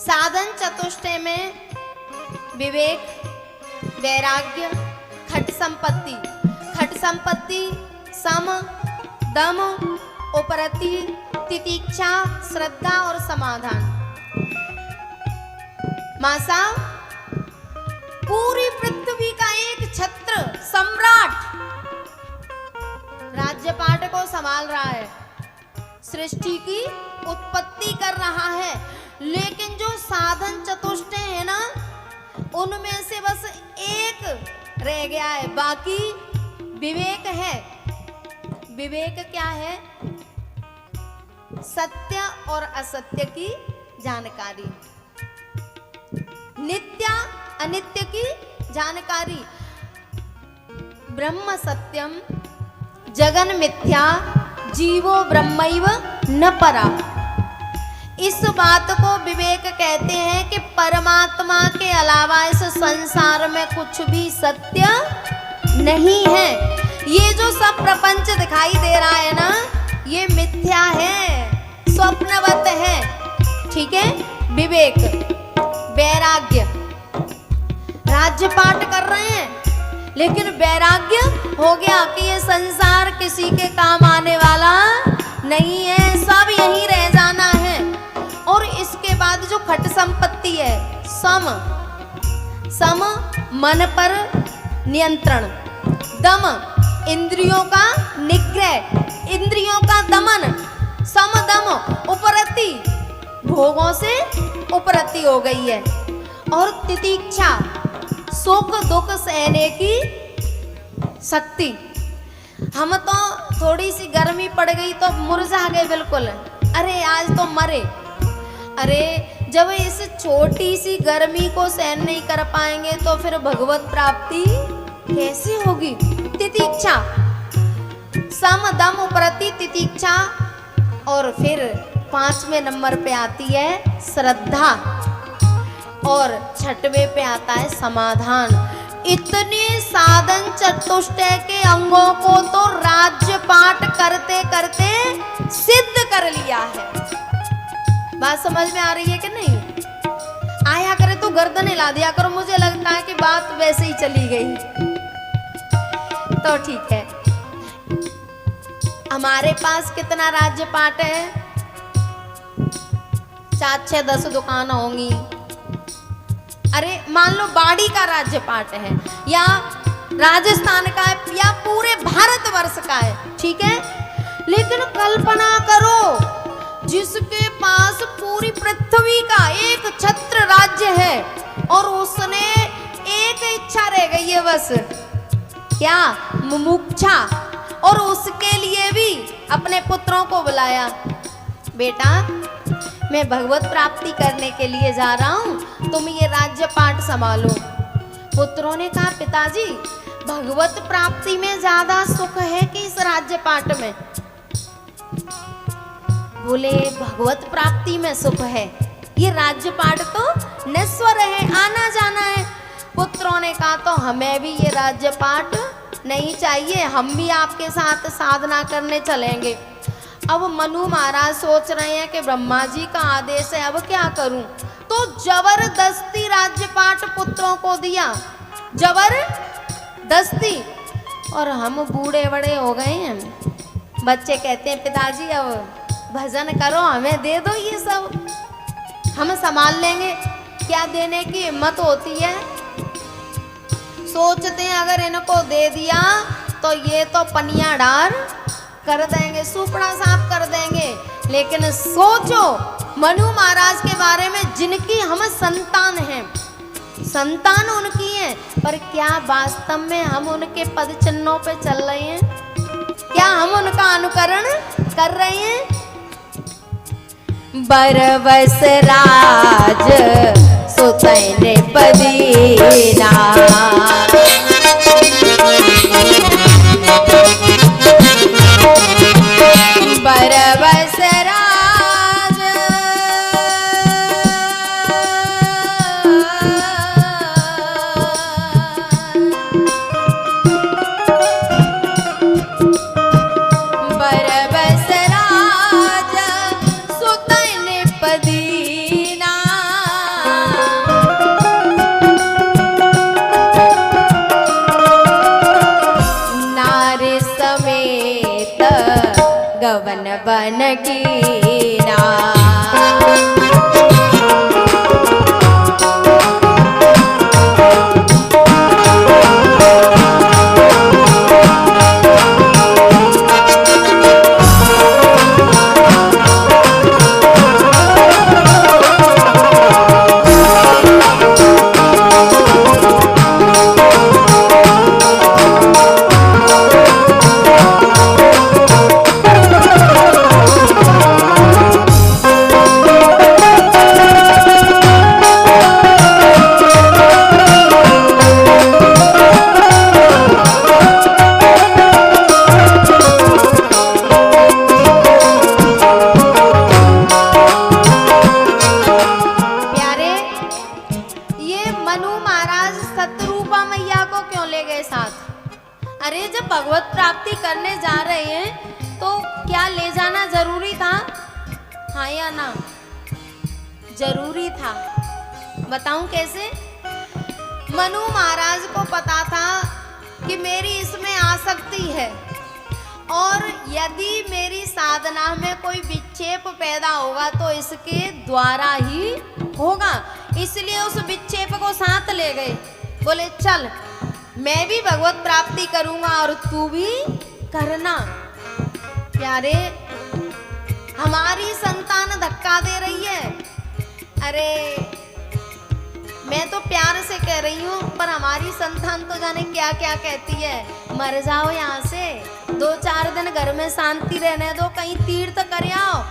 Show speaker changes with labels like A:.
A: साधन चतुष्टय में विवेक, वैराग्य, खट संपत्ति, खट संपत्ति सम, दम, उपरति, तितिक्षा, श्रद्धा और समाधान। मासा पूरी पृथ्वी का एक छत्र सम्राट राज्यपाट को संभाल रहा है, सृष्टि की उत्पत्ति कर रहा है, लेकिन जो साधन चतुष्टय है ना, उनमें से बस एक रह गया है, बाकी विवेक है। विवेक क्या है? सत्य और असत्य की जानकारी, नित्य अनित्य की जानकारी। ब्रह्म सत्यम जगन मिथ्या जीवो ब्रह्मैव न परा। इस बात को विवेक कहते हैं कि परमात्मा के अलावा इस संसार में कुछ भी सत्य नहीं है। ये जो सब प्रपंच दिखाई दे रहा है ना, ये मिथ्या है, स्वप्नवत है। ठीक है। विवेक, वैराग्य, राज्यपाट कर रहे हैं, लेकिन वैराग्य हो गया कि ये संसार किसी के काम आने वाला नहीं है, सब यहीं रह जाना है। और इसके बाद जो खट संपत्ति है, सम, सम मन पर नियंत्रण, दम इंद्रियों का निग्रह, इंद्रियों का दमन, सम दम, उपरति भोगों से उपरति हो गई है। और तितिक्षा सुख दुख सहने की शक्ति। हम तो थोड़ी सी गर्मी पड़ गई तो मुरझा गए बिल्कुल, अरे आज तो मरे। अरे जब इस छोटी सी गर्मी को सहन नहीं कर पाएंगे तो फिर भगवत प्राप्ति कैसी होगी? तितिक्षा, सम दम उपरति तितिक्षा। और फिर 5वें नंबर पे आती है श्रद्धा, और 6वें पे आता है समाधान। इतने साधन चतुष्टय के अंगों को तो राज्यपाट करते करते सिद्ध कर लिया है। बात समझ में आ रही है कि नहीं? आया करे तो गर्दन हिला दिया करो, मुझे लगता है कि बात वैसे ही चली गई तो ठीक है। हमारे पास कितना राज्यपाट है? 4, 6, 10 दुकान होंगी। अरे मान लो बाड़ी का राज्यपाट है, या राजस्थान का है, या पूरे भारतवर्ष का है, ठीक है। लेकिन कल्पना करो, जिसके पास पूरी पृथ्वी का एक छत्र राज्य है और उसने एक इच्छा रह गई है बस, क्या? मुमुक्षा। और उसके लिए भी अपने पुत्रों को बुलाया, बेटा मैं भगवत प्राप्ति करने के लिए जा रहा हूँ, तुम ये राज्यपाट संभालो। पुत्रों ने कहा पिताजी भगवत प्राप्ति में ज्यादा सुख है कि इस राज्यपाट में? बोले भगवत प्राप्ति में सुख है, ये राज्यपाट तो नश्वर है, आना जाना है। पुत्रों ने कहा तो हमें भी ये राज्यपाट नहीं चाहिए, हम भी आपके साथ साधना करने चलेंगे। अब मनु महाराज सोच रहे हैं कि ब्रह्मा जी का आदेश है, अब क्या करूं? तो जबरदस्ती राज्यपाट पुत्रों को दिया, जबरदस्ती। और हम बूढ़े बड़े हो गए हैं, बच्चे कहते हैं पिताजी अब भजन करो, हमें दे दो ये सब, हम संभाल लेंगे। क्या देने की हिम्मत होती है? सोचते हैं अगर इनको दे दिया तो ये तो पनिया डार कर देंगे, सुपड़ा साफ कर देंगे। लेकिन सोचो मनु महाराज के बारे में, जिनकी हम संतान हैं, संतान उनकी है, पर क्या वास्तव में हम उनके पद चिन्हों पे चल रहे हैं? क्या हम उनका अनुकरण कर रहे हैं? बरबस राज सुतैन पदीना, बरबस राज बरबस राज सुतैन पदीना। गवन बन कीना। अरे जब भगवत प्राप्ति करने जा रहे हैं तो क्या ले जाना जरूरी था? हाँ या ना? जरूरी था। बताऊं कैसे? मनु महाराज को पता था कि मेरी इसमें आसक्ति है और यदि मेरी साधना में कोई विक्षेप पैदा होगा तो इसके द्वारा ही होगा, इसलिए उस विक्षेप को साथ ले गए। बोले चल मैं भी भगवत प्राप्ति करूंगा और तू भी करना। प्यारे, हमारी संतान धक्का दे रही है। अरे मैं तो प्यार से कह रही हूँ, पर हमारी संतान तो जाने क्या क्या कहती है। मर जाओ यहाँ से, 2-4 दिन घर में शांति रहने दो, कहीं तीर्थ कर आओ।